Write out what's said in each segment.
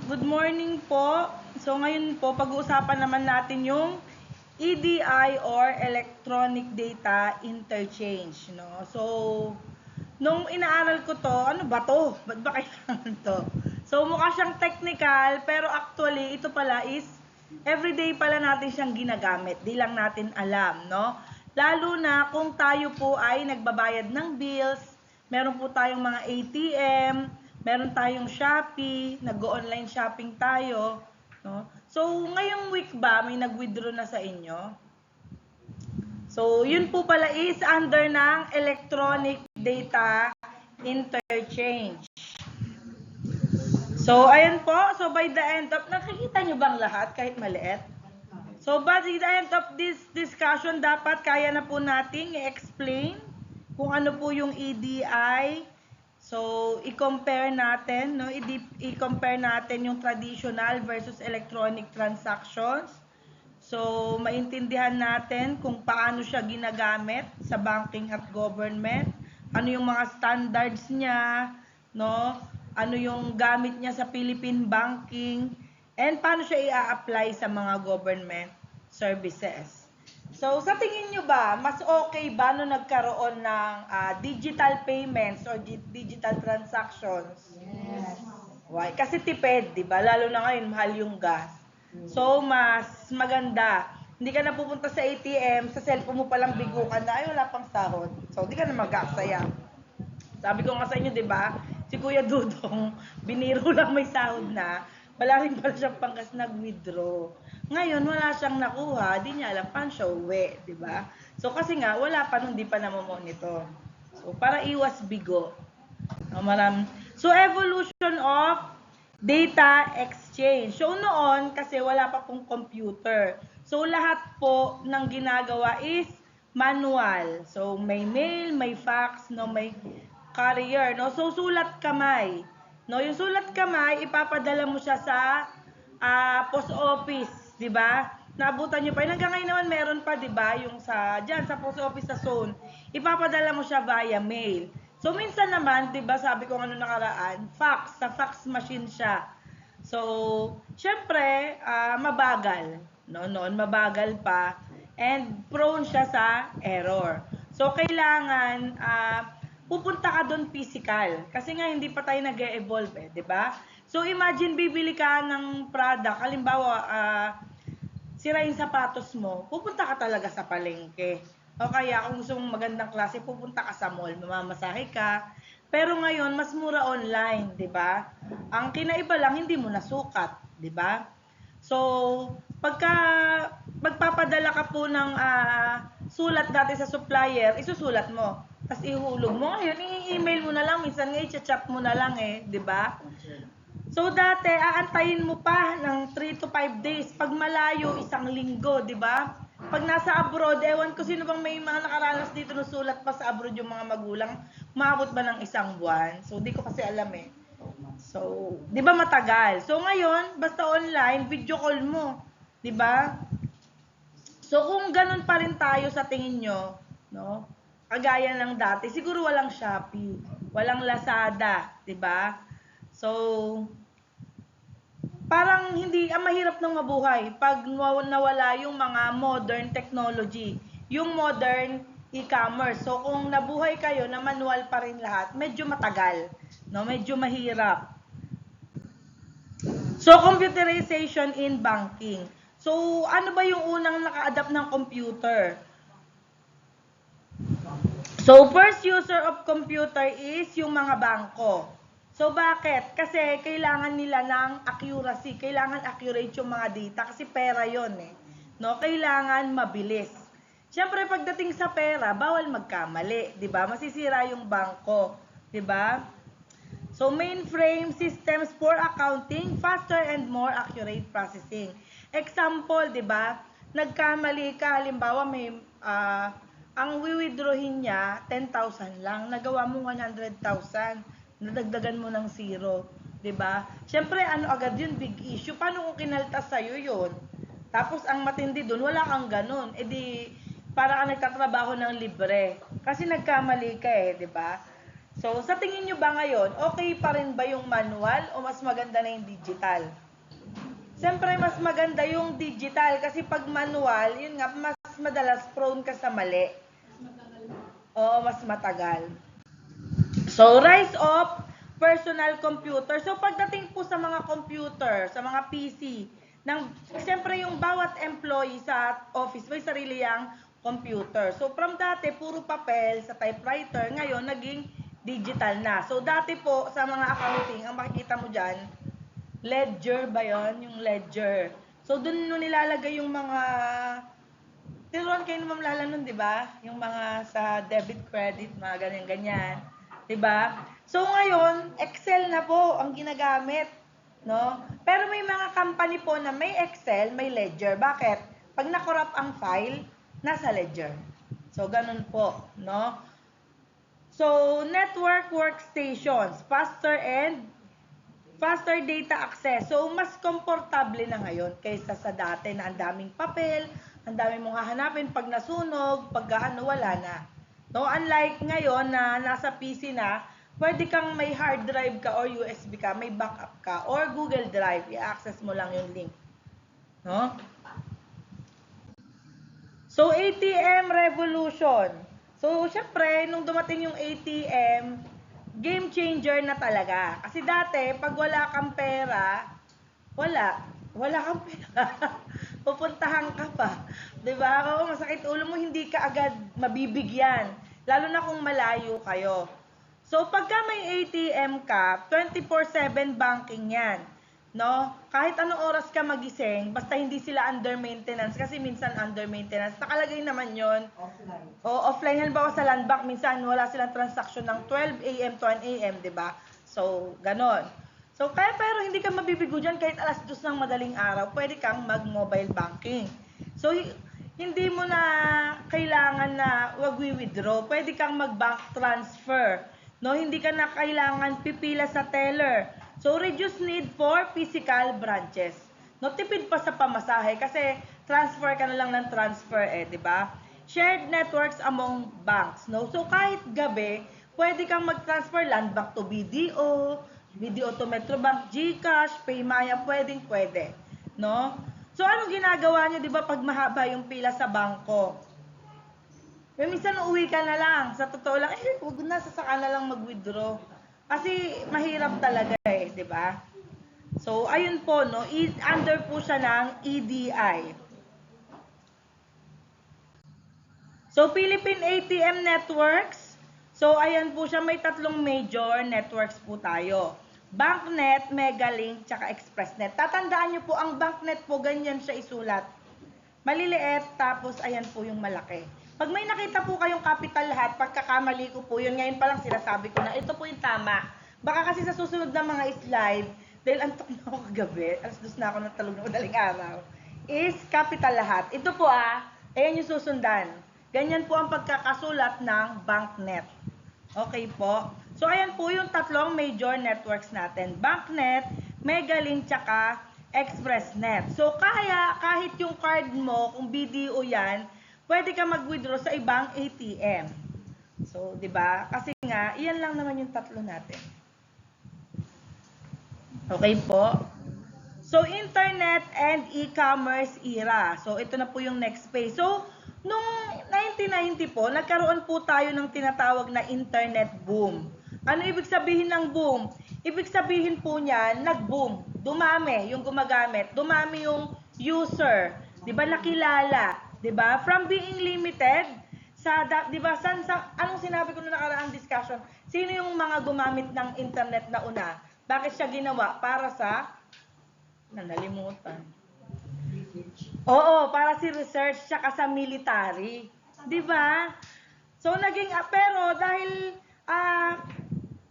Good morning po. So ngayon po, pag-uusapan naman natin yung EDI or Electronic Data Interchange. No? So, nung inaaral ko to, ano ba to? Ba't ba kailangan to? So, mukha siyang technical, pero actually, ito pala is everyday pala natin siyang ginagamit. Di lang natin alam, no? Lalo na kung tayo po ay nagbabayad ng bills, meron po tayong mga ATM, meron tayong Shopee, nag-online shopping tayo, no? So, ngayong week ba may nag-withdraw na sa inyo? So, yun po pala is under ng electronic data interchange. So, ayan po. So, by the end of, nakikita nyo bang lahat kahit maliit? So, by the end of this discussion, dapat kaya na po nating i-explain kung ano po yung EDI. So, i-compare natin, no? I-compare natin yung traditional versus electronic transactions. So, maintindihan natin kung paano siya ginagamit sa banking at government. Ano yung mga standards niya, no? Ano yung gamit niya sa Philippine banking, and paano siya i-apply sa mga government services. So, sa tingin nyo ba, mas okay ba no nagkaroon ng digital payments or digital transactions? Yes. Why? Kasi tipid, di ba? Lalo na ngayon, mahal yung gas. So, mas maganda. Hindi ka na pupunta sa ATM, sa cellphone mo palang bigo ka na, ay wala pang sahod. So, hindi ka na mag-aksaya. Sabi ko nga sa inyo, di ba? Si Kuya Dudong, biniro lang may sahod na, wala rin pala siyang pangkas nag-withdraw. Ngayon, wala siyang nakuha, di niya alam paano siya uwi, di ba? So, kasi nga, wala pa nung di pa namomonitor. So, para iwas bigo. So, evolution of data exchange. So, noon, kasi wala pa pong computer. So, lahat po ng ginagawa is manual. So, may mail, may fax, no, may courier, no. So, sulat kamay. No, yung sulat kamay, ipapadala mo siya sa post office, 'di ba? Naabutan niyo pa. Hanggang ngayon naman meron pa, 'di ba? Yung sa diyan sa post office sa zone, ipapadala mo siya via mail. So minsan naman, 'di ba, sabi ko ano nakaraan, fax, sa fax machine siya. So, syempre, mabagal, no? Noon mabagal pa and prone siya sa error. So kailangan pupunta ka doon physical kasi nga hindi pa tayo nag-e-evolve, 'di ba? So imagine bibili ka ng product, halimbawa sira yung sapatos mo, pupunta ka talaga sa palengke. O kaya kung gusto mong magandang klase, pupunta ka sa mall, mamamasahe ka. Pero ngayon, mas mura online, 'di ba? Ang kinaiba lang hindi mo nasukat, 'di ba? So, pagka magpapadala ka po ng sulat dati sa supplier, isusulat mo. Tapos ihulog mo. Ngayon, i-email mo na lang. Minsan nga, i-chat mo na lang eh. 'Di ba? So, dati, aantayin mo pa ng 3 to 5 days. Pag malayo, 1 linggo, di ba? Pag nasa abroad, ewan ko sino bang may mga nakaranas dito na sulat pa sa abroad yung mga magulang, maabot ba ng 1 buwan? So, di ko kasi alam eh. So, di ba matagal? So, ngayon, basta online, video call mo. Di ba? So, kung ganun pa rin tayo sa tingin nyo, no? Kagaya ng dati, siguro walang Shopee, walang Lazada, di ba? So, parang hindi, mahirap nang mabuhay pag nawala yung mga modern technology, yung modern e-commerce. So, kung nabuhay kayo na manual pa rin lahat, medyo matagal, no? Medyo mahirap. So, computerization in banking. So, ano ba yung unang naka-adapt ng computer? So, first user of computer is yung mga bangko. So, bakit? Kasi kailangan nila ng accuracy. Kailangan accurate yung mga data kasi pera yon eh. No? Kailangan mabilis. Siyempre, pagdating sa pera, bawal magkamali. 'Di ba? Masisira yung bangko. 'Di ba? So, mainframe systems for accounting, faster and more accurate processing. Example, 'di ba? Nagkamali ka, halimbawa may ang withdrawin niya 10,000 lang, nagawa mo 100,000, nadagdagan mo ng zero, 'di ba? Syempre ano agad 'yun, big issue. Paano kung kinaltas sa iyo 'yun? Tapos ang matindi doon, wala kang ganun. Eh di para ka nagtatrabaho ng libre kasi nagkamali ka eh, 'di ba? So, sa tingin nyo ba ngayon, okay pa rin ba yung manual o mas maganda na yung digital? Siyempre, mas maganda yung digital kasi pag manual, yun nga, mas madalas prone ka sa mali. Oo, mas matagal. So, rise of personal computer. So, pagdating po sa mga computer, sa mga PC, siyempre yung bawat employee sa office may sarili yang computer. So, from dati, puro papel sa typewriter, ngayon, naging digital na. So, dati po, sa mga accounting, ang makikita mo dyan, ledger ba yon? Yung ledger. So, dun nyo nilalagay yung mga tinuruan kayo ng Ma'am Lala nun, di ba? Yung mga sa debit, credit, mga ganyan-ganyan. Di ba? So, ngayon, Excel na po ang ginagamit. No? Pero may mga company po na may Excel, may ledger. Bakit? Pag nakorap ang file, nasa ledger. So, ganun po. No? So, network workstations, faster data access. So, mas komportable na ngayon kaysa sa dati na ang daming papel, ang daming mong hahanapin pag nasunog, pag wala na. No, unlike ngayon na nasa PC na, pwede kang may hard drive ka or USB ka, may backup ka, or Google Drive, i-access mo lang yung link. No? So, ATM revolution. So, syempre, nung dumating yung ATM, game changer na talaga. Kasi dati, pag wala kang pera, wala kang pera. Pupuntahan ka pa. 'Di ba? Oo, masakit ulo mo, hindi ka agad mabibigyan. Lalo na kung malayo kayo. So, pagka may ATM ka, 24/7 banking 'yan. No? Kahit anong oras ka magising, basta hindi sila under maintenance kasi minsan under maintenance. Nakalagay naman 'yon. Offline. O offline, halimbawa sa landbank, minsan wala silang transaction ng 12 AM to 1 AM, 'di ba? So, ganon. So, pero hindi ka mabibigo dyan kahit alas 2 ng madaling araw, pwede kang mag-mobile banking. So, hindi mo na kailangan na wag-withdraw. Pwede kang mag-bank transfer. No, hindi ka na kailangan pipila sa teller. So, reduce need for physical branches. No, tipid pa sa pamasahe kasi transfer ka na lang ng transfer di ba? Shared networks among banks, no? So, kahit gabi, pwede kang mag-transfer land bank to BDO, BDO to Metrobank, GCash, Paymaya, pwede. No? So, anong ginagawa nyo, di ba, pag mahaba yung pila sa bangko? Minsan uuwi ka na lang. Sa totoo lang, huwag na, sasaka na lang mag-withdraw. Kasi mahirap talaga di ba? So, ayun po, no? Under po siya ng EDI. So, Philippine ATM Networks. So, ayan po siya, may tatlong major networks po tayo. BancNet, Megalink, tsaka ExpressNet. Tatandaan nyo po, ang BancNet po, ganyan siya isulat. Maliliit, tapos ayan po yung malaki. Pag may nakita po kayong capital lahat, pagkakamali ko po, yun ngayon pa lang sinasabi ko na ito po yung tama. Baka kasi sa susunod na mga slide, dahil antok na ako kagabi, alas 2 na ako natulog na madaling araw, is capital lahat. Ito po ayan yung susundan. Ganyan po ang pagkakasulat ng BancNet. Okay po. So, ayan po yung tatlong major networks natin. BancNet, Megalink, tsaka ExpressNet. So, kahit yung card mo, kung BDO yan, pwede ka mag-withdraw sa ibang ATM. So, di ba? Kasi nga, iyan lang naman yung tatlo natin. Okay po? So, internet and e-commerce era. So, ito na po yung next phase. So, Noong 1990 po, nagkaroon po tayo ng tinatawag na internet boom. Ano ibig sabihin ng boom? Ibig sabihin po niyan, nag-boom. Dumami yung gumagamit. Dumami yung user. 'Di ba nakilala? 'Di ba? From being limited sa 'di ba anong sinabi ko noong nakaraang discussion? Sino yung mga gumamit ng internet na una? Bakit siya ginawa? Para sa nalimutan. Oo, para si research tsaka sa military. 'Di ba? So pero dahil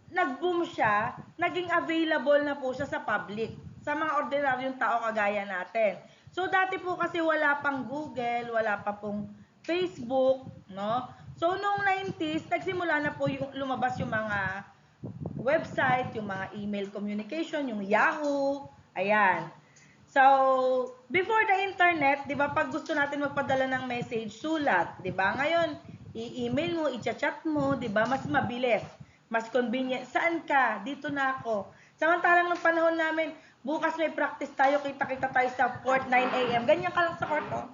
nag-boom siya, naging available na po siya sa public, sa mga ordinaryong tao kagaya natin. So dati po kasi wala pang Google, wala pa pong Facebook, no? So noong 90s, nagsimula na po yung lumabas yung mga website, yung mga email communication, yung Yahoo, ayan. So, before the internet, 'di ba, pag gusto natin magpadala ng message, sulat, 'di ba? Ngayon, i-email mo, i-chat mo, 'di ba? Mas mabilis. Mas convenient. Saan ka? Dito na ako. Samantalang nung panahon namin, bukas may practice tayo, kita-kita tayo sa court, 9 a.m. Ganyan ka lang sa court, oh.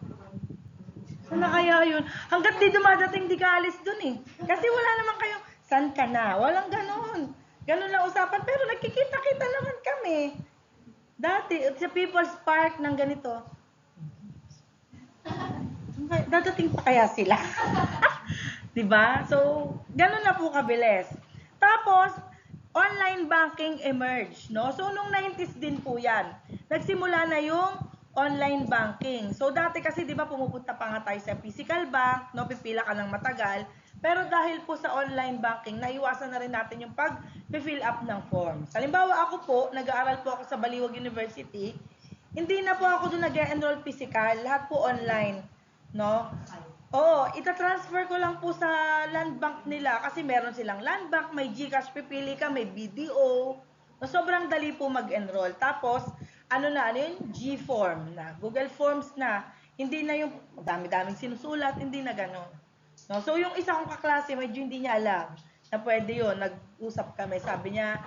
Saan na kaya yun? Hanggat di dumadating, di ka alis dun eh. Kasi wala naman kayong, saan ka na? Walang ganon. Ganon lang usapan. Pero nagkikita-kita naman kami. Dati, sa People's Park ng ganito. Dadating pa kaya sila? Diba? So, ganon na po kabilis. Tapos, online banking emerge, no? So, nung 90s din po yan. Nagsimula na yung online banking. So, dati kasi, di ba, pumupunta pa nga tayo sa physical bank, no? Pipila ka ng matagal. Pero dahil po sa online banking, naiwasan na rin natin yung pag-fill up ng forms. Halimbawa, ako po, nag-aaral po ako sa Baliwag University. Hindi na po ako doon nag-enroll physical. Lahat po online, no? Oo, itatransfer ko lang po sa land bank nila kasi meron silang land bank, may GCash, pipili ka, may BDO. No, sobrang dali po mag-enroll. Tapos, ano yun? G-form na. Google Forms na. Hindi na yung dami-daming sinusulat, hindi na gano'n. No? So, yung isa kong kaklase, medyo hindi niya alam na pwede yun. Nag-usap kami. Sabi niya,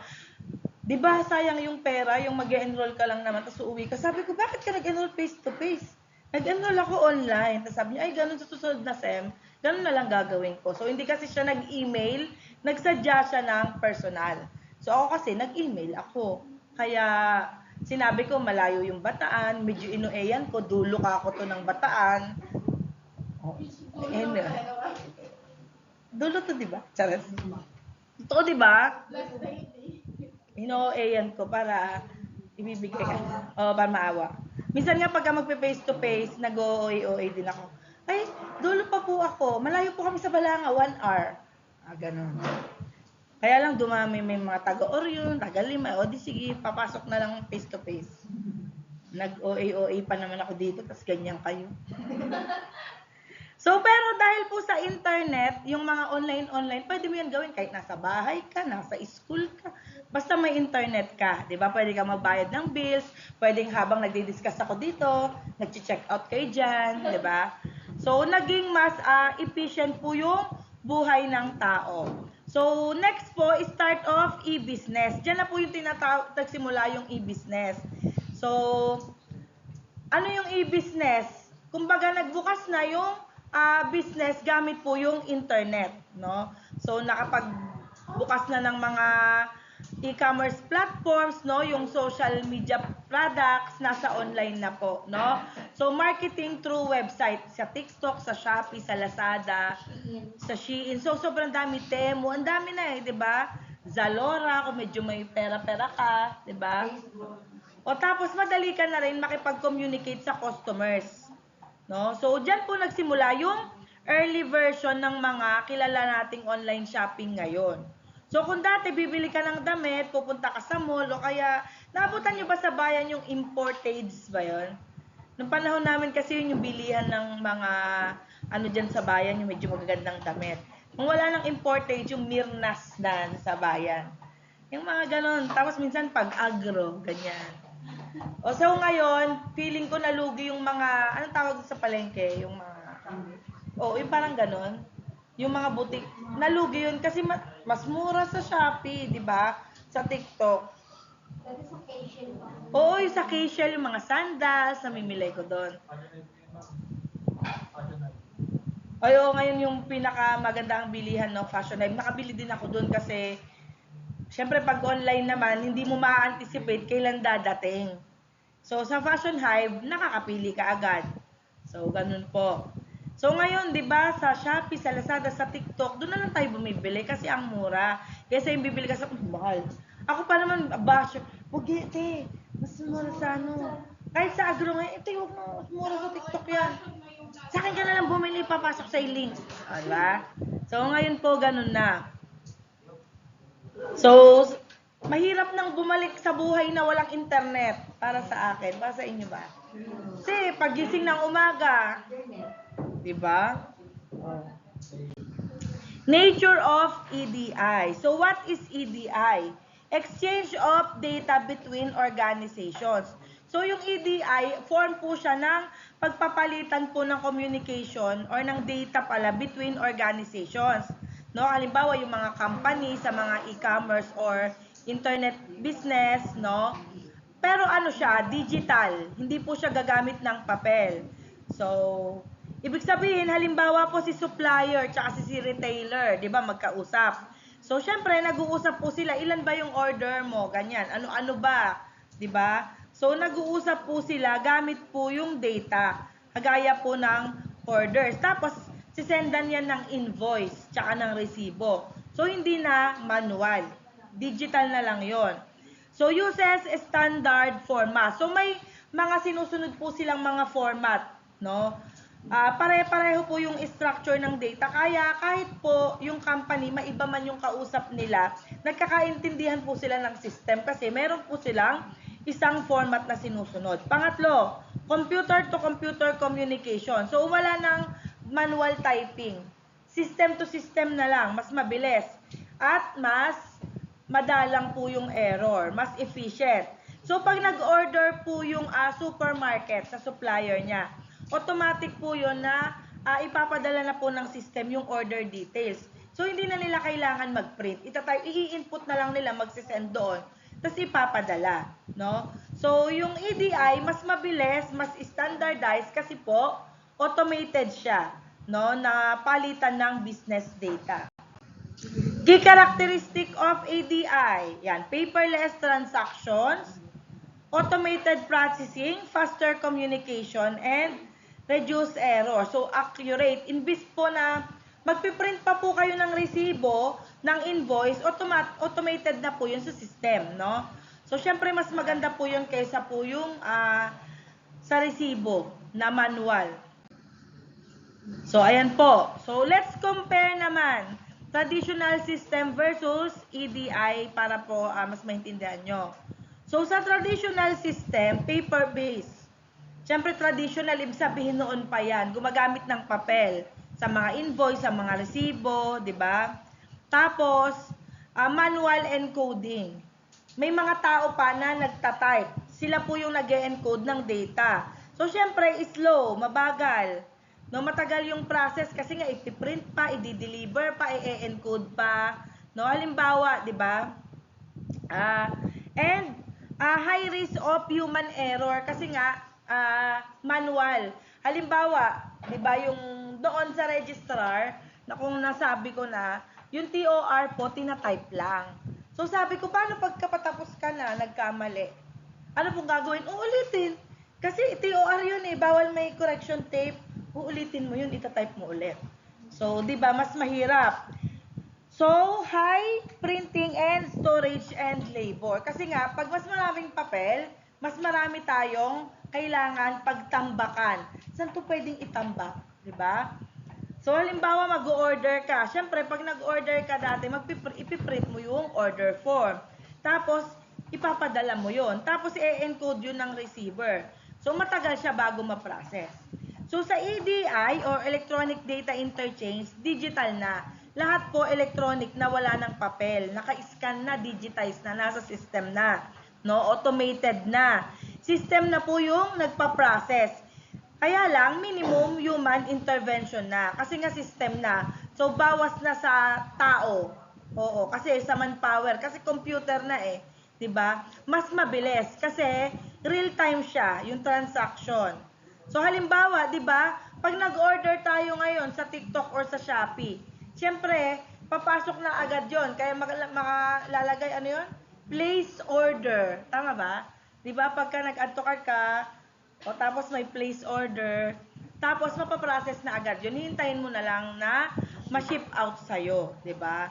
di ba sayang yung pera, yung mag-enroll ka lang naman, tapos uuwi ka. Sabi ko, bakit ka nag-enroll face-to-face? Nag-enroll ako online. Tapos sabi niya, ay, ganun sa susunod na SEM, ganun na lang gagawin ko. So, hindi kasi siya nag-email, nagsadya siya ng personal. So, ako kasi, nag-email ako. Kaya, sinabi ko, malayo yung Bataan, medyo inueyan ko, dulo ka ako to ng Bataan. Oh, dulo to, di ba? Charot. Totoo, di ba? Inueyan ko para ibibigay ka. Para maawa. Minsan nga pagka magpe-face to face, nag-OA din ako. Ay, dulo pa po ako. Malayo po kami sa Balanga, 1 hour. Ganun. Kaya lang dumami may mga taga-Orion, taga-Lima. O di sige, papasok na lang face to face. Nag-OA pa naman ako dito, tas ganyan kayo. So, pero dahil po sa internet, yung mga online, pwede mo yan gawin kahit nasa bahay ka, nasa school ka, basta may internet ka, di ba? Pwede ka magbayad ng bills, pwedeng habang nagdi-discuss ako dito, nag-check out kayo dyan, di ba? So, naging mas efficient po yung buhay ng tao. So, next po, start of e-business. Diyan na po yung nagsimula yung e-business. So, ano yung e-business? Kumbaga, nagbukas na yung business gamit po yung internet, no? So, nakapagbukas na ng mga e-commerce platforms, no? Yung social media products, nasa online na po, no? So, marketing through website, sa TikTok, sa Shopee, sa Lazada, sa Shein. So, sobrang dami. Temu, ang dami na di ba? Zalora, kung medyo may pera-pera ka, di ba? O tapos, madali ka na rin makipag-communicate sa customers. No? So, diyan po nagsimula yung early version ng mga kilala nating online shopping ngayon. So, kung dati bibili ka ng damit, pupunta ka sa mall, o kaya, naabutan nyo ba sa bayan yung importage ba yun? Noong panahon namin kasi yun yung bilihan ng mga, dyan sa bayan, yung medyo magagandang damit. Kung wala ng importage, yung Mirnas na sa bayan. Yung mga ganon. Tapos minsan pag-agro, ganyan. O so ngayon, feeling ko nalugi yung mga, anong tawag sa palengke? Yung mga, yung parang ganon. Yung mga butik, nalugi yun kasi mas mura sa Shopee, di ba? Sa TikTok. Oo, yung sa K-Shell, yung mga sandals, namimilay ko doon. Ay, ngayon yung pinakamagandang bilihan ng Fashion Hive. Nakabili din ako doon kasi, syempre pag online naman, hindi mo ma-anticipate kailan dadating. So, sa Fashion Hive, nakakapili ka agad. So, ganun po. So, ngayon, di ba, sa Shopee, sa Lazada, sa TikTok, doon na lang tayo bumibili kasi ang mura. Kaysa yung bibili ka sa, mahal. Ako pa naman, basher. Huwag mas mura sa Kahit sa agro ngayon, huwag mo, mas mura sa TikTok yan. Sa akin ka na lang bumili, papasok sa link. Diba? So, ngayon po, ganun na. So, mahirap nang bumalik sa buhay na walang internet para sa akin. Para sa inyo ba? Kasi pagising ng umaga, di ba? Nature of EDI. So what is EDI? Exchange of data between organizations. So yung EDI, form po siya ng pagpapalitan po ng communication or ng data pala between organizations. no? Halimbawa, yung mga company sa mga e-commerce or internet business, no? Pero ano siya, digital. Hindi po siya gagamit ng papel. So, ibig sabihin, halimbawa po si supplier tsaka si retailer, 'di ba, magkausap. So, syempre, nag-uusap po sila, ilan ba yung order mo? Ganyan. Ano-ano ba? 'Di ba? So, nag-uusap po sila gamit po yung data. Kagaya po ng orders. Tapos, sisendan yan ng invoice tsaka ng resibo. So, hindi na manual. Digital na lang yon. So, uses standard format. So, may mga sinusunod po silang mga format, no? Pare-pareho po yung structure ng data. Kaya, kahit po yung company, maiba man yung kausap nila, nagkakaintindihan po sila ng system kasi meron po silang isang format na sinusunod. Pangatlo, computer-to-computer communication. So, wala ng manual typing. System to system na lang, mas mabilis. At mas madalang po yung error, mas efficient. So, pag nag-order po yung supermarket sa supplier niya, automatic po yun na ipapadala na po ng system yung order details. So, hindi na nila kailangan mag-print. I-input na lang nila, magsisend doon, tapos ipapadala. No? So, yung EDI, mas mabilis, mas standardized kasi po, automated siya, no? Na palitan ng business data. Key characteristic of ADI, yan, paperless transactions, automated processing, faster communication, and reduce error. So, accurate. Imbis po na magpiprint pa po kayo ng resibo, ng invoice, automated na po yun sa system, no? So, syempre, mas maganda po yun kaysa po yung sa resibo na manual. So, ayan po. So, let's compare naman traditional system versus EDI para po mas maintindihan nyo. So, sa traditional system, paper-based. Siyempre, traditional, ibig sabihin noon pa yan. Gumagamit ng papel sa mga invoice, sa mga resibo, di ba? Tapos, manual encoding. May mga tao pa na nagtatype. Sila po yung nag-encode ng data. So, siyempre, slow, mabagal. No, matagal yung process kasi nga ipiprint pa, i-deliver pa, i-encode pa. No, halimbawa, 'di ba? And high risk of human error kasi nga manual. Halimbawa, 'di ba, yung doon sa registrar na kung nasabi ko na, yung TOR po tina-type lang. So sabi ko, paano pagkapatapos ka na nagkamali? Ano pong gagawin? Uulitin. Kasi TOR yun eh, bawal may correction tape. Uulitin mo yun, itatype mo ulit. So, di ba, mas mahirap. So, high printing and storage and labor. Kasi nga, pag mas maraming papel, mas marami tayong kailangan pagtambakan. Saan to pwedeng itambak? Di ba? So, halimbawa, mag-order ka. Siyempre, pag nag-order ka dati, ipiprint mo yung order form. Tapos, ipapadala mo yun. Tapos, i-encode yun ng receiver. So, matagal siya bago ma-process. So, sa EDI or Electronic Data Interchange, digital na. Lahat po electronic na wala ng papel. Naka-scan na, digitized na, nasa system na. No? Automated na. System na po yung nagpa-process. Kaya lang, minimum human intervention na. Kasi nga system na. So, bawas na sa tao. Oo, kasi sa manpower. Kasi computer na eh. 'Di ba? Mas mabilis. Kasi real-time siya, yung transaction. So, halimbawa, 'di ba, pag nag-order tayo ngayon sa TikTok or sa Shopee, siyempre, papasok na agad 'yon. Kaya makalalagay ano 'yon? Place order. Tama ba? 'Di ba, pagka nag-add to cart ka, o tapos may place order, tapos mapaprocess na agad 'yon. Hintayin mo na lang na ma-ship out sa iyo, 'di ba?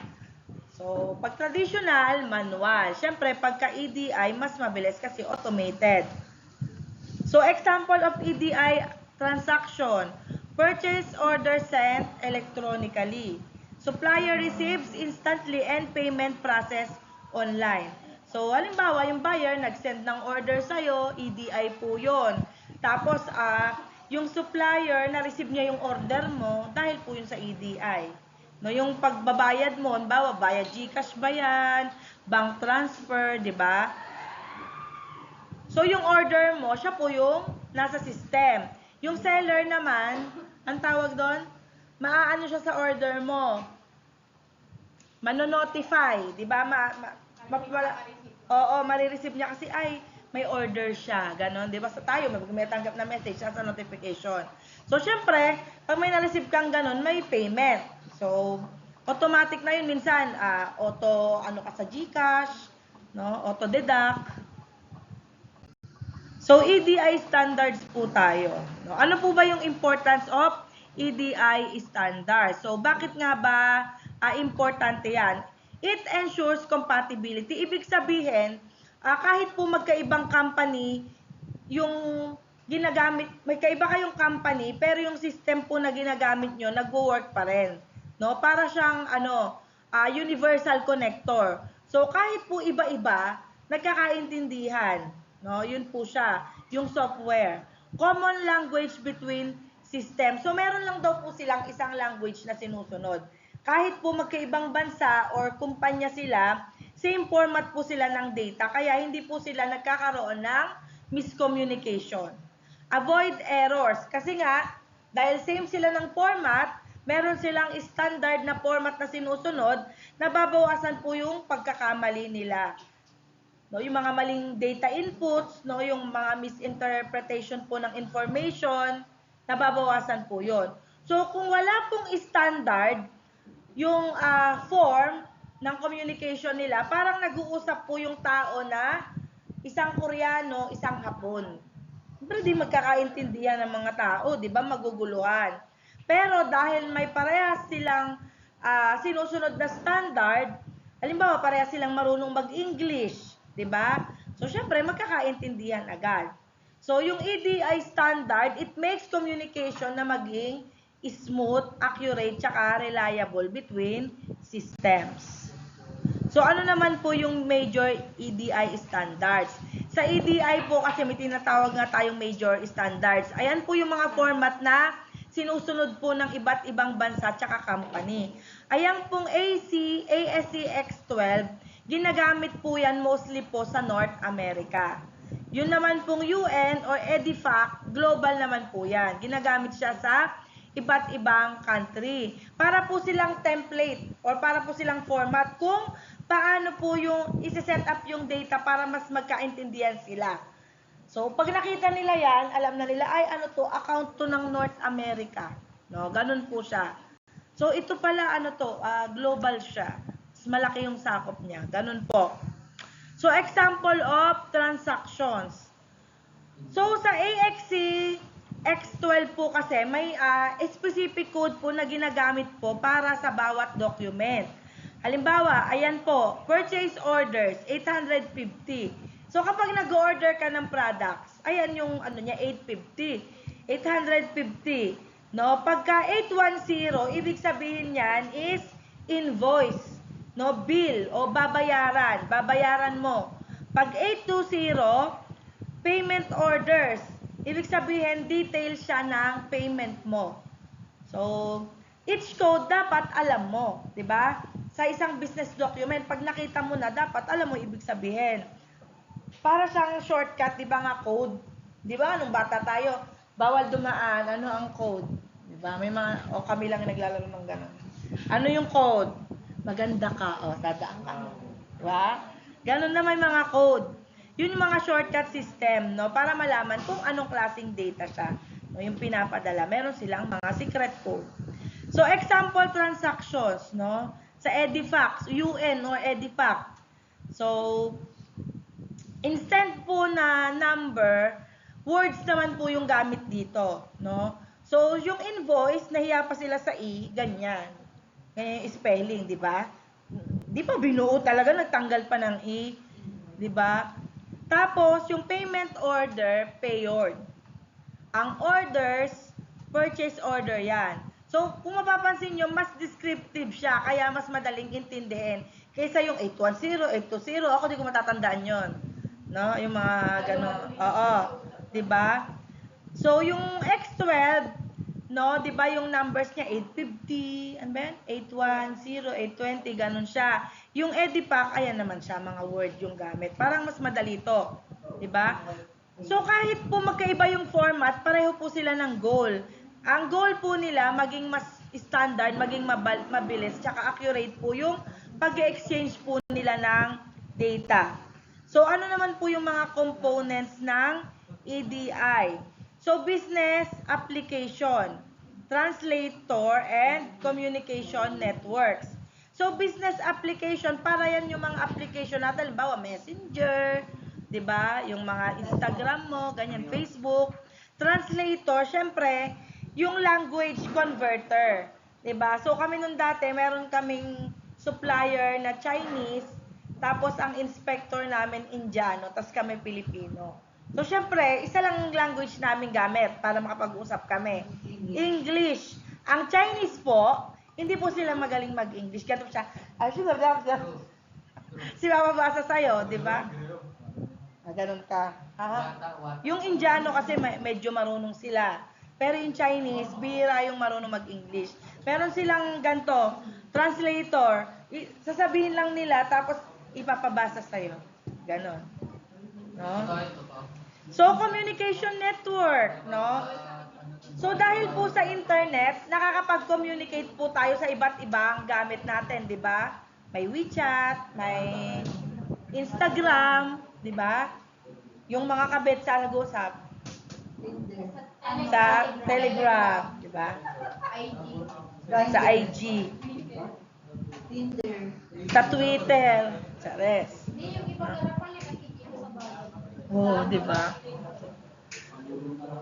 So, pag traditional, manual. Siyempre, pagka EDI, mas mabilis kasi automated. So, example of EDI transaction, purchase order sent electronically. Supplier receives instantly and payment process online. So, halimbawa, yung buyer nag-send ng order sa'yo, EDI po yun. Tapos, yung supplier, na-receive niya yung order mo dahil po yun sa EDI. No, yung pagbabayad mo, halimbawa, bayad GCash ba yan, bank transfer, di ba? So, yung order mo, siya po yung nasa system. Yung seller naman, ang tawag doon, maaano siya sa order mo. mano-notify, 'di ba? Oo, marireceive niya kasi ay may order siya, ganon, 'di ba? Sa tayo may tanggap na message as a notification. So syempre, pag may na-receive kang ganon, may payment. So automatic na 'yun minsan, auto ano ka sa GCash, no? Auto deduct. So EDI standards po tayo, no? Ano po ba yung importance of EDI standards? So bakit nga ba importante 'yan? It ensures compatibility. Ibig sabihin, kahit po magkaibang company, yung ginagamit, may kaiba kayong company, pero yung system po na ginagamit nyo, nagwo-work pa rin. No? Para siyang universal connector. So kahit po iba-iba, nagkakaintindihan. No? Yun po siya, yung software. Common language between system. So meron lang daw po silang isang language na sinusunod. Kahit po magkaibang bansa or kumpanya sila, same format po sila ng data, kaya hindi po sila nagkakaroon ng miscommunication. Avoid errors, kasi nga, dahil same sila ng format, meron silang standard na format na sinusunod, nababawasan po yung pagkakamali nila. No, yung mga maling data inputs, no, yung mga misinterpretation po ng information, nababawasan po yon. So, kung wala pong standard, yung form ng communication nila, parang nag-uusap po yung tao na isang Koreano, isang Hapon. Pero di magkakaintindihan ng mga tao, di ba? Maguguluhan. Pero dahil may parehas silang sinusunod na standard, halimbawa parehas silang marunong mag-English, di ba? So, syempre, magkakaintindihan agad. So, yung EDI standard, it makes communication na maging smooth, accurate, tsaka reliable between systems. So, ano naman po yung major EDI standards? Sa EDI po kasi may tinatawag nga tayong major standards. Ayan po yung mga format na sinusunod po ng iba't ibang bansa tsaka company. Ayan pong ASC X12, ginagamit po yan mostly po sa North America. Yun naman pong UN or EDIFAC, global naman po yan. Ginagamit siya sa iba't ibang country. Para po silang template or para po silang format kung paano po yung isi-set up yung data para mas magkaintindihan sila. So, pag nakita nila yan, alam na nila, ay ano to, account to ng North America. No, ganun po siya. So, ito pala, ano to, global siya. Mas malaki yung sakop niya. Ganun po. So, example of transactions. So, sa AXC X12 po kasi may specific code po na ginagamit po para sa bawat document. Halimbawa, ayan po, purchase orders, 850. So, kapag nag-order ka ng products, ayan yung ano niya, 850. 850. No? Pagka 810, ibig sabihin niyan is invoice. No? Bill o babayaran. Babayaran mo. Pag 820, payment orders. Ibig sabihin, details siya ng payment mo. So, each code dapat alam mo, 'di ba? Sa isang business document, pag nakita mo na, dapat alam mo ibig sabihin. Para siyang shortcut, 'di ba nga code? 'Di ba nung bata tayo, bawal dumaan, ano ang code? 'Di ba? May mga kami lang naglalaro ng ganun. Ano yung code? Maganda ka, dadaan ka. 'Di ba? Ganun na may mga code. Yun yung mga shortcut system, no? Para malaman kung anong klaseng data siya. No? Yung pinapadala. Meron silang mga secret code. So, example transactions, no? Sa EDIFAC, UN or EDIFAC. So, instead po na number, words naman po yung gamit dito, no? So, yung invoice, nahiya pa sila sa E, ganyan. Ganyan yung spelling, di ba? Di ba binuo talaga, nagtanggal pa ng E, di ba? Tapos, yung payment order, payor. Ang orders, purchase order yan. So, kung mapapansin nyo, mas descriptive siya, kaya mas madaling intindihin. Kaysa yung 810, 820, ako di ko matatandaan yon, no? Yung mga gano'n. Oo. Diba? So, yung X12, no, 'di ba yung numbers niya 850, ano ba yan? 810, 820, ganun siya. Yung EDIFAC, ayan naman siya, mga word yung gamit. Parang mas madali to, 'di ba? So kahit po magkaiba yung format, pareho po sila ng goal. Ang goal po nila maging mas standard, maging mabilis, tsaka accurate po yung pag-exchange po nila ng data. So, ano naman po yung mga components ng EDI? So, business application, translator, and communication networks. So, business application, para yan yung mga application natin, halimbawa, Messenger, 'di ba? Yung mga Instagram mo, ganyan, Facebook. Translator, syempre, yung language converter, 'di ba? So, kami nung dati, meron kaming supplier na Chinese, tapos ang inspector namin Indiano, tapos kami Pilipino. So, syempre, isa lang language namin gamit para makapag-usap kami. English. Ang Chinese po, hindi po sila magaling mag-English. Ganito siya. Si mababasa sa'yo, di ba? Ganun ka. Yung Indiano kasi medyo marunong sila. Pero yung Chinese, bihira yung marunong mag-English. Meron silang ganito, translator. Sasabihin lang nila, tapos ipapabasa sa'yo. Ganon. No? So, communication network, no? So, dahil po sa internet, nakakapag-communicate po tayo sa iba't ibang gamit natin, di ba? May WeChat, may Instagram, di ba? Yung mga kabit sa nag-usap. Sa Telegram, di ba? Sa IG. Sa Twitter. Sa Res. Oo, di ba?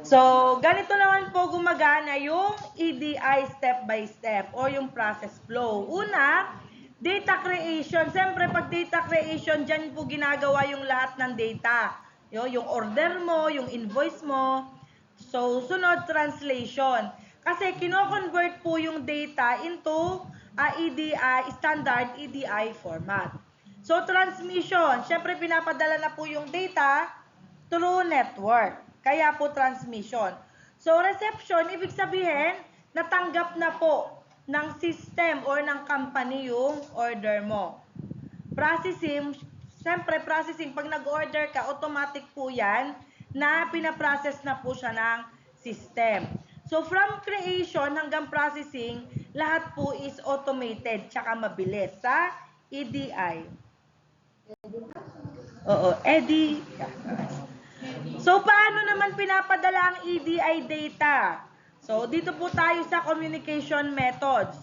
So, ganito naman po gumagana yung EDI step by step o yung process flow. Una, data creation. Siyempre, pag data creation, dyan po ginagawa yung lahat ng data. Yung order mo, yung invoice mo. So, sunod, translation. Kasi kino-convert po yung data into EDI, standard EDI format. So, transmission. Siyempre, pinapadala na po yung data through network. Kaya po transmission. So, reception, ibig sabihin, natanggap na po ng system or ng company yung order mo. Processing, siyempre processing, pag nag-order ka, automatic po yan na pinaprocess na po siya ng system. So, from creation hanggang processing, lahat po is automated tsaka mabilis sa EDI. Oo, EDI. So, paano naman pinapadala ang EDI data? So, dito po tayo sa communication methods.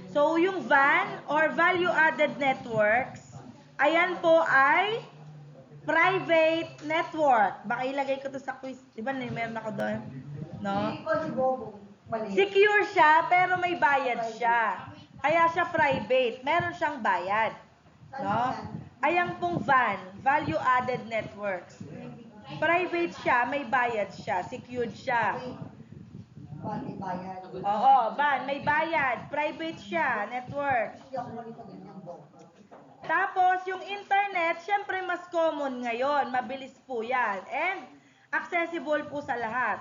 So, yung VAN or Value Added Networks, ayan po ay private network. Baka ilagay ko to sa quiz. Diba, meron ako doon? No? Secure siya, pero may bayad siya. Kaya siya private. Meron siyang bayad. No? Ayan pong VAN, Value Added Networks. Private siya, may bayad siya, secured siya. Oo, ban, may bayad, private siya, network. Tapos, yung internet, syempre mas common ngayon, mabilis po yan, and accessible po sa lahat.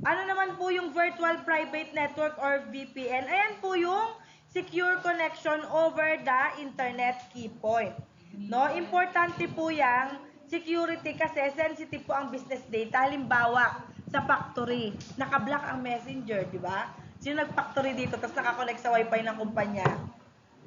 Ano naman po yung Virtual Private Network or VPN? Ayan po yung secure connection over the internet key point. No, importante po yang security kasi sensitive po ang business data. Halimbawa, sa factory, naka-block ang messenger, di ba? Sino nag-factory dito tapos nakakonect sa wifi ng kumpanya?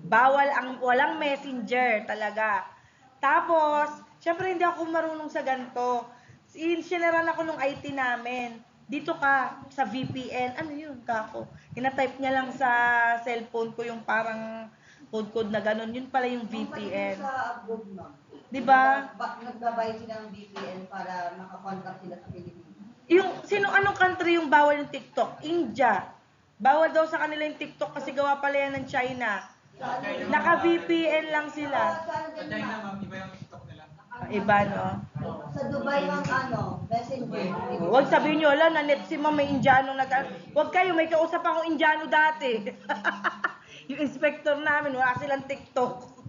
Bawal ang walang messenger talaga. Tapos, syempre hindi ako marunong sa ganito. Sinneran ako nung IT namin. Dito ka sa VPN. Ano yun? Kako. Ina-type niya lang sa cellphone ko yung parang code na ganun. Yun pala yung VPN. Diba? Nagbabay sila ng VPN para makakontact sila sa Pilipinas. Yung, anong country yung bawal yung TikTok? India. Bawal daw sa kanila yung TikTok kasi gawa pala yan ng China. Naka-VPN lang sila. Sa China, ma'am, iba yung TikTok nila. Iba, no? Sa Dubai ang messenger. Huwag sabihin nyo, ala, nanet si ma'am, may Indianong Huwag kayo, may kausap akong Indiano dati. Yung inspector namin, wala silang TikTok.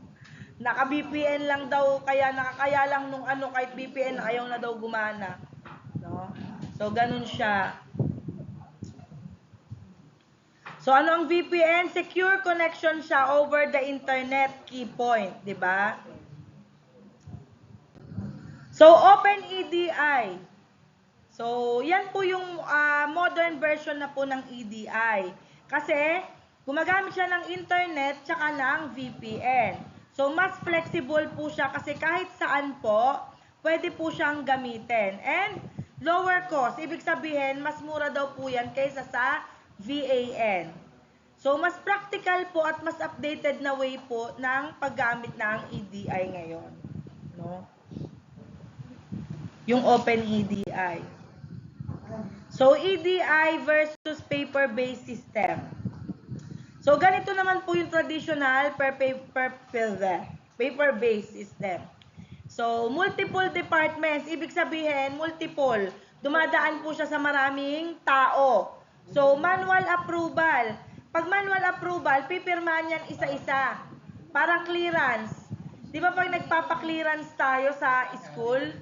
Naka-VPN lang daw, kaya nakakaya lang nung kahit VPN, ayaw na daw gumana. No? So, ganun siya. So, ano ang VPN? Secure connection siya over the internet key point, di ba? So, OpenEDI. So, yan po yung modern version na po ng EDI. Kasi, Gumagamit siya ng internet tsaka ng VPN. So, mas flexible po siya kasi kahit saan po, pwede po siyang gamitin. And lower cost, ibig sabihin, mas mura daw po yan kaysa sa VAN. So, mas practical po at mas updated na way po ng paggamit ng EDI ngayon. No? Yung Open EDI. So, EDI versus paper-based system. So, ganito naman po yung traditional paper-based system. So, multiple departments, ibig sabihin, multiple. Dumadaan po siya sa maraming tao. So, manual approval. Pag manual approval, pipirmahan yan isa-isa. Parang clearance. Di ba pag nagpapa-clearance tayo sa school,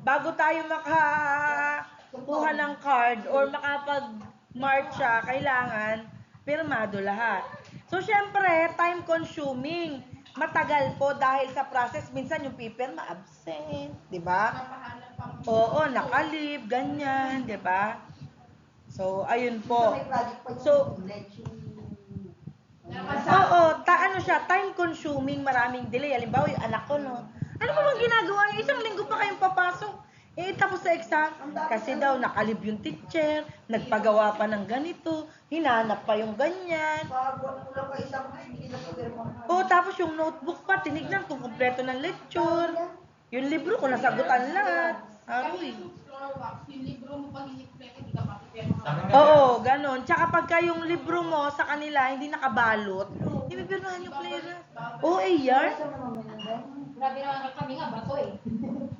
bago tayo makakuha ng card or makapag-marcha, kailangan pirmado lahat. So, syempre, time-consuming. Matagal po dahil sa process, minsan yung pipirma absent, di ba? Oo, nakalib, ganyan, di ba? So, ayun po. So, oo, ano siya, time-consuming, maraming delay. Halimbawa, yung anak ko, no? Ano ba bang ginagawa niyo? Isang linggo pa kayong papasok. Tapos sa exam, kasi daw nakalib yung teacher, nagpagawa pa ng ganito, hinanap pa yung ganyan. Tapos yung notebook pa, tinignan kung kumpleto ng lecture. Yung libro ko, nasagutan lahat. Yung libro mo pag hindi-kompleto, hindi ka makipirma. Oo, ganon. Tsaka pagka yung libro mo sa kanila, hindi nakabalot, ipipirmahan yung clearance. Oo, yan. Grabe naman kami nga, bato eh.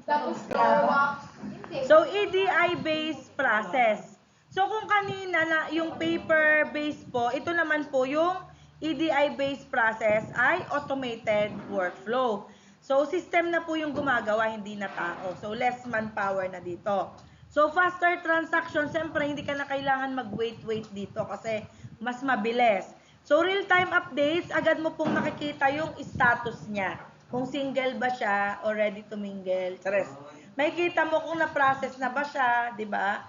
Tapos wax, hindi. So, EDI-based process. So, kung kanina na yung paper-based po, ito naman po yung EDI-based process ay automated workflow. So, system na po yung gumagawa, hindi na tao. So, less manpower na dito. So, faster transaction, siyempre, hindi ka na kailangan mag-wait dito kasi mas mabilis. So, real-time updates, agad mo pong makikita yung status niya. Kung single ba siya or ready to mingle. Chares. Makikita mo kung na-process na ba siya, di ba?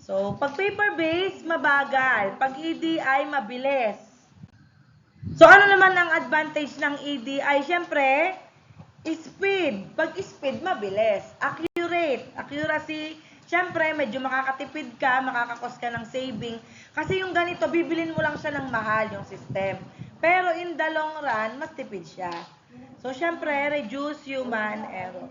So, pag paper-based, mabagal. Pag EDI, mabilis. So, ano naman ang advantage ng EDI? Siyempre, speed. Pag speed, mabilis. Accuracy. Siyempre, medyo makakatipid ka, makakakos ka ng saving. Kasi yung ganito, bibilin mo lang siya ng mahal yung system. Pero in the long run, mas tipid siya. So, siyempre, reduce human error.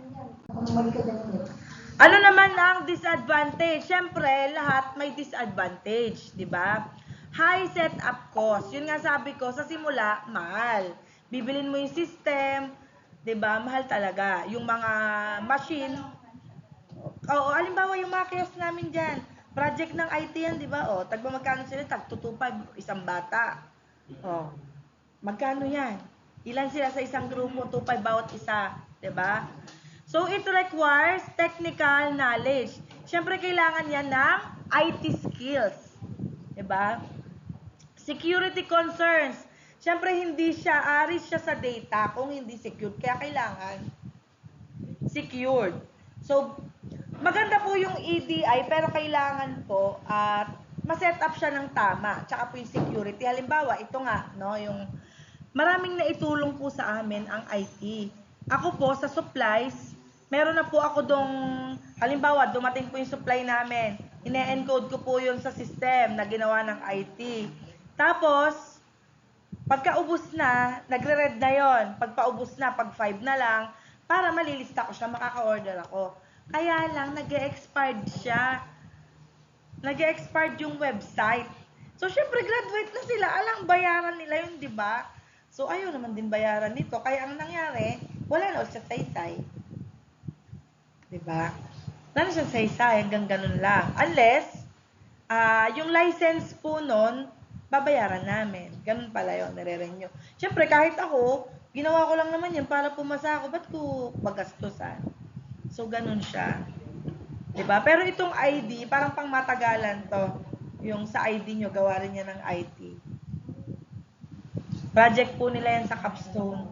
Ano naman ang disadvantage? Siyempre, lahat may disadvantage, di ba? High setup cost. Yun nga sabi ko, sa simula, mahal. Bibilin mo yung system, di ba? Mahal talaga. Yung mga machine, oo, halimbawa yung mga kiosk namin dyan, project ng IT yan, di ba? O, tagba magkano sila? Tag 225, isang bata. O, magkano yan? Ilan sila sa isang grupo? 2.5 bawat isa. Diba? So, it requires technical knowledge. Siyempre, kailangan yan ng IT skills. Diba? Security concerns. Siyempre, hindi siya, risk siya sa data kung hindi secured. Kaya kailangan secured. So, maganda po yung EDI, pero kailangan po at ma-set up siya ng tama. Tsaka po yung security. Halimbawa, ito nga, no, yung maraming naitulong po sa amin ang IT. Ako po sa supplies, meron na po ako dong, halimbawa, dumating po yung supply namin. Ine-encode ko po yun sa system na ginawa ng IT. Tapos, pagkaubos na, nagre-read na yon. Pagpaubos na, pag 5 na lang, para malilista ko siya, makaka-order ako. Kaya lang, nag-e-expired siya. Nag-e-expired yung website. So, syempre, graduate na sila. Alang bayaran nila yun, di ba? So, ayaw naman din bayaran nito. Kaya ang nangyari, wala na ulit siya saysay. Diba? Wala na siya saysay, hanggang ganun lang. Unless, yung license po nun, babayaran namin. Ganun pala yun, nire-renew. Siyempre, kahit ako, ginawa ko lang naman yan para pumasa ako. Ba't ko magastusan? So, ganun siya. Diba? Pero itong ID, parang pang matagalan to. Yung sa ID nyo, gawa rin niya ng IT. Project po nila yan sa Capstone.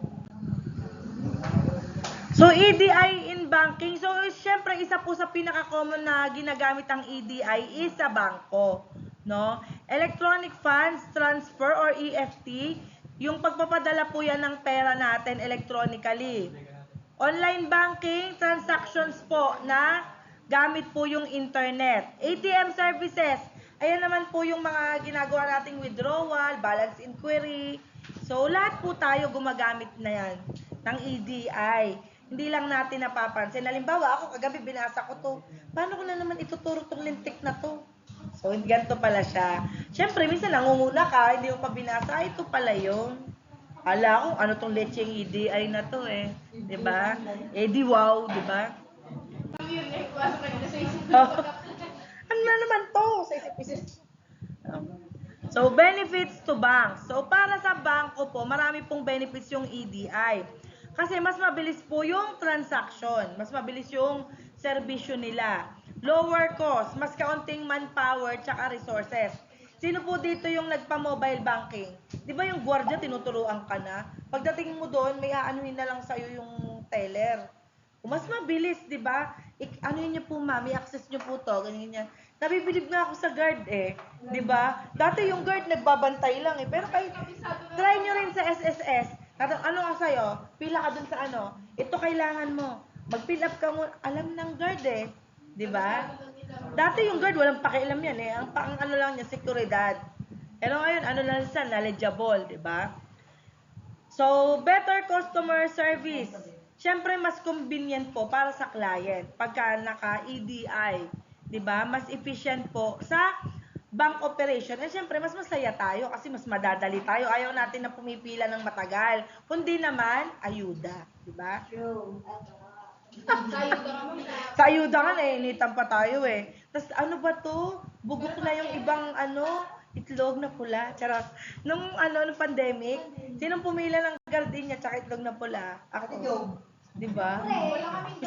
So, EDI in banking. So, syempre, isa po sa pinaka-common na ginagamit ang EDI is sa bangko. no? Electronic funds transfer or EFT, yung pagpapadala po yan ng pera natin electronically. Online banking transactions po na gamit po yung internet. ATM services, ayan naman po yung mga ginagawa nating withdrawal, balance inquiry. So, lahat po tayo gumagamit na yan ng EDI. Hindi lang natin napapansin. Halimbawa, ako kagabi binasa ko to. Paano ko na naman ituturo tong lintik na to? So, ganito pala siya. Siyempre, minsan nangunguna ka, hindi mo pa binasa, ito pala yun. Ala ko, ano tong lecheng EDI na to eh. Diba? Eh di wow, diba? Kami yun eh, kuha sa kanila sa isip. Ano na naman to? Sa isip-isip. So, benefits to banks. So, para sa bangko po, marami pong benefits yung EDI. Kasi mas mabilis po yung transaction. Mas mabilis yung serbisyo nila. Lower cost, mas kaunting manpower tsaka resources. Sino po dito yung nagpa-mobile banking? Di ba yung gwardiya tinuturuan ka na? Pagdating mo doon, may aanuhin na lang sa'yo yung teller. Mas mabilis, di ba? Anuhin niyo po ma'am, i-access niyo po to, ganyan yan. Nabibilib nga ako sa guard eh, di ba? Dati yung guard nagbabantay lang eh, pero kayo, try niyo rin sa SSS. Ano ka sa'yo? Pila ka dun sa ano? Ito kailangan mo. Mag-fill up ka mo. Alam ng guard eh, di ba? Dati yung guard, walang pakialam yan eh. Ang ano lang niya, seguridad. Pero ngayon, ano lang siya, knowledgeable, di ba? So, better customer service. Siyempre, mas convenient po para sa client pagka naka-EDI. Di ba? Mas efficient po sa bank operation. And siyempre, mas masaya tayo kasi mas madadali tayo. Ayaw natin na pumipila ng matagal. Kundi naman, ayuda. Di ba? Sa ayuda ka, nainitan pa tayo eh. Tapos ano ba to? Bugok na yung ibang itlog na pula. Charot. Nung pandemic, sinong pumila ng gardenia tsaka itlog na pula? Ako. Di ba?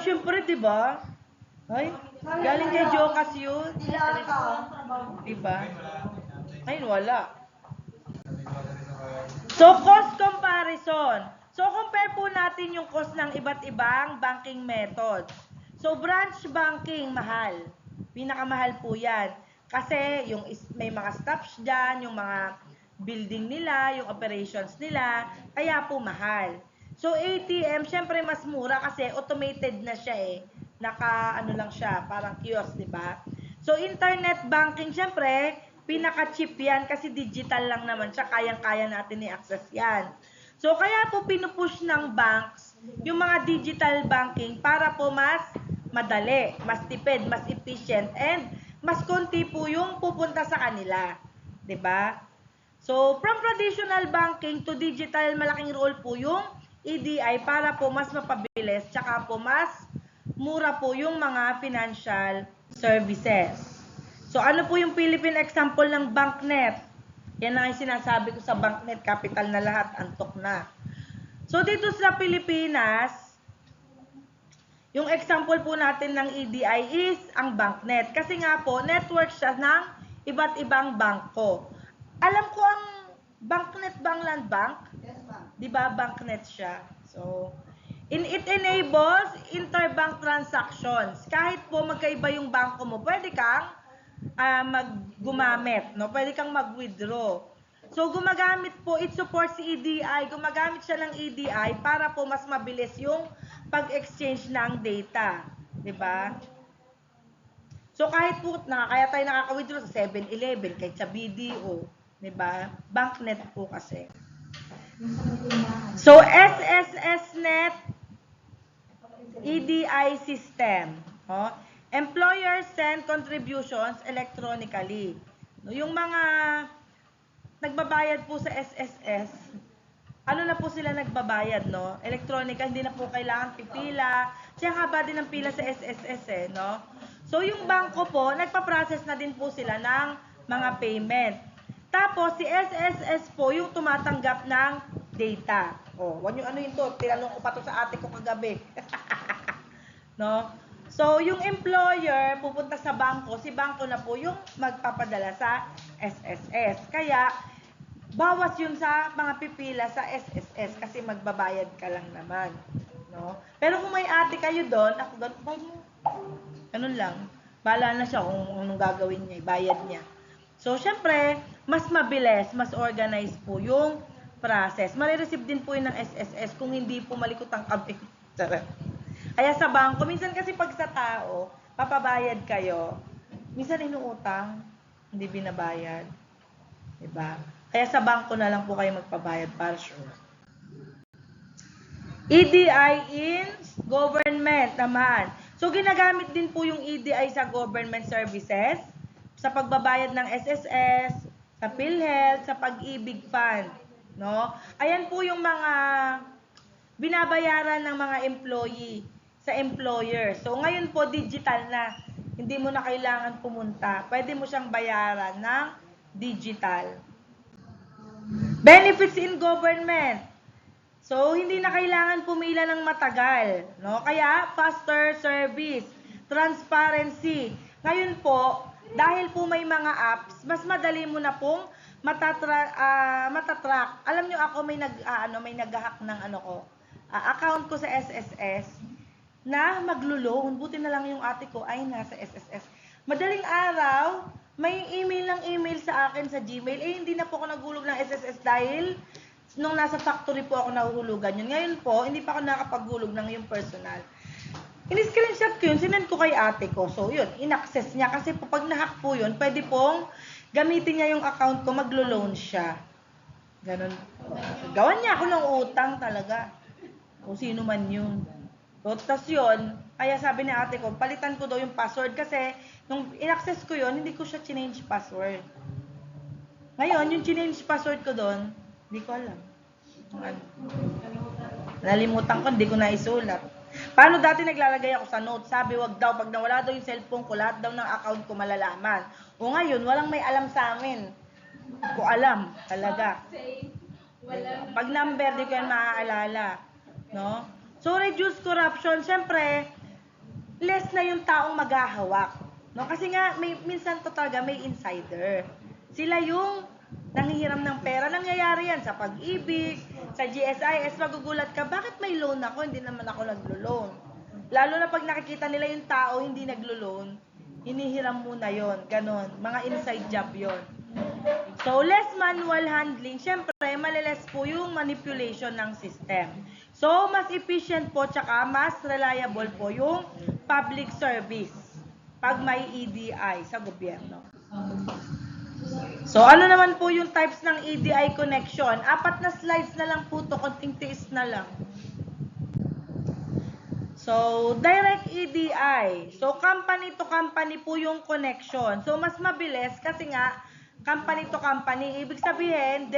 Siyempre, di ba? Ay, galing kay Jocas yun. Di ba? Ayun, wala. So, cost comparison. So, compare po natin yung cost ng iba't ibang banking method. So, branch banking, mahal. Pinakamahal po yan. Kasi, may mga staffs dyan, yung mga building nila, yung operations nila, kaya po mahal. So, ATM, syempre mas mura kasi automated na siya eh. Lang siya, parang kiosk, di ba? So, internet banking, syempre, pinaka-cheap yan kasi digital lang naman siya, kayang-kaya natin i-access yan. So, kaya po pinupush ng banks yung mga digital banking para po mas madali, mas tipid, mas efficient, and mas konti po yung pupunta sa kanila. 'Di ba? So, from traditional banking to digital, malaking role po yung EDI para po mas mapabilis, tsaka po mas mura po yung mga financial services. So, ano po yung Philippine example ng BancNet? Yan ang sinasabi ko sa BancNet, capital na lahat, antok na. So, dito sa Pilipinas, yung example po natin ng EDI is ang BancNet. Kasi nga po, network siya ng iba't ibang bangko. Alam ko ang BancNet ba ang Land Bank? Yes, ma'am. Di ba BancNet siya? So, it enables interbank transactions. Kahit po magkaiba yung bangko mo, pwede kang gumamit, no? Pwede kang mag-withdraw. So, gumagamit po, it supports si EDI. Gumagamit siya ng EDI para po mas mabilis yung pag-exchange ng data. 'Di ba? So, kahit po, kaya tayo nakaka-withdraw sa 7-Eleven, kahit sa BDO. 'Di ba? BancNet po kasi. So, SSSnet EDI system. Oh, employers send contributions electronically. Yung mga nagbabayad po sa SSS, ano na po sila nagbabayad, no? Electronic, hindi na po kailangan pipila. Siya haba din ang pila sa SSS eh, no? So, yung bangko po, nagpa-process na din po sila ng mga payment. Tapos, si SSS po, yung tumatanggap ng data. Oh, wag yung ano yun to, tinanong ko pa to sa ate ko kagabi. No? So, yung employer pupunta sa bangko, si bangko na po yung magpapadala sa SSS. Kaya, bawas yun sa mga pipila sa SSS kasi magbabayad ka lang naman. No? Pero kung may ate kayo doon, ako doon, ganun lang. Bahala na siya kung anong gagawin niya, bayad niya. So, syempre, mas mabilis, mas organized po yung process. Marireceive din po yun ng SSS kung hindi po malikot ang kamay. Charot. Kaya sa bangko, minsan kasi pag sa tao, papabayad kayo, minsan inuutang, hindi binabayad. Diba? Kaya sa bangko na lang po kayo magpabayad para sure. EDI in government naman. So, ginagamit din po yung EDI sa government services, sa pagbabayad ng SSS, sa PhilHealth, sa Pag-ibig Fund. No? Ayan po yung mga binabayaran ng mga employee sa employer. So, ngayon po, digital na. Hindi mo na kailangan pumunta. Pwede mo siyang bayaran ng digital. Benefits in government. So, hindi na kailangan pumila ng matagal. No? Kaya, faster service, transparency. Ngayon po, dahil po may mga apps, mas madali mo na pong matatrack. Alam nyo ako, may nag-hack ng account ko sa SSS na maglo-loan. Buti na lang yung ate ko ay nasa SSS. Madaling araw, may email sa akin sa Gmail. Hindi na po ako naghulog ng SSS dahil nung nasa factory po ako nahuhulugan yun. Ngayon po, hindi pa ako nakapaghulog ng yung personal. In-screenshot ko yun, sinend ko kay ate ko. So, yun, in-access niya. Kasi po, pag na-hack po yun, pwede pong gamitin niya yung account ko, maglo-loan siya. Ganun. Gawan niya ako ng utang talaga. Kung sino man yun. So, tas yun, kaya sabi ni ate ko, palitan ko daw yung password kasi nung in-access ko yun, hindi ko siya change password. Ngayon, yung change password ko doon, hindi ko alam. Nalimutan ko, hindi ko na isulat. Paano dati naglalagay ako sa notes? Sabi, wag daw, pag nawala daw yung cellphone ko, lahat daw ng account ko malalaman. O ngayon, walang may alam sa amin. Ko alam, talaga. Pag number, di ko yan maaalala. No? So, reduce corruption. Siyempre, less na yung taong maghahawak. No? Kasi nga, minsan to talaga may insider. Sila yung nanghihiram ng pera. Nangyayari yan sa Pag-ibig, sa GSIS, magugulat ka, bakit may loan ako? Hindi naman ako naglo-loan. Lalo na pag nakikita nila yung tao hindi naglo-loan, hinihiram muna yon, ganon. Mga inside job yon. So, less manual handling. Siyempre, maliles po yung manipulation ng system. So, mas efficient po, tsaka mas reliable po yung public service pag may EDI sa gobyerno. So, ano naman po yung types ng EDI connection? 4 na slides na lang po to, konting tiis na lang. So, direct EDI. So, company to company po yung connection. So, mas mabilis kasi nga, company to company, ibig sabihin,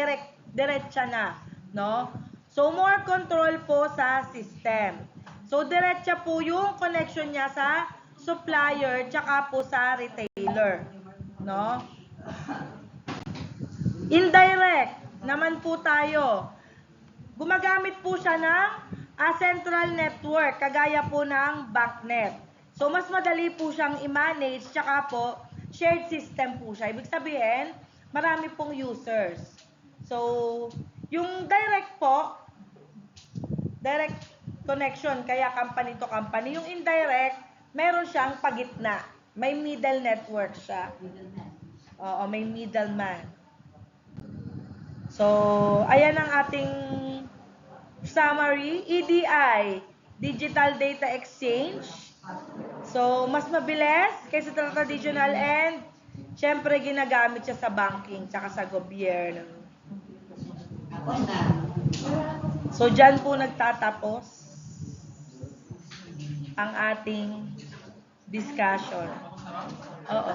diretsa na. No? So, more control po sa system. So, diretsa po yung connection niya sa supplier, tsaka po sa retailer. No? Indirect naman po tayo. Gumagamit po siya ng central network, kagaya po ng BancNet. So, mas madali po siyang i-manage, tsaka po, shared system po siya. Ibig sabihin, marami pong users. So, yung direct po, direct connection, kaya company to company. Yung indirect, meron siyang pagitna. May middle network siya. Oo, may middleman. So, ayan ang ating summary. EDI, Digital Data Exchange. So, mas mabilis kaysa traditional and syempre ginagamit siya sa banking tsaka sa gobyerno. So, dyan po nagtatapos ang ating discussion. Oo.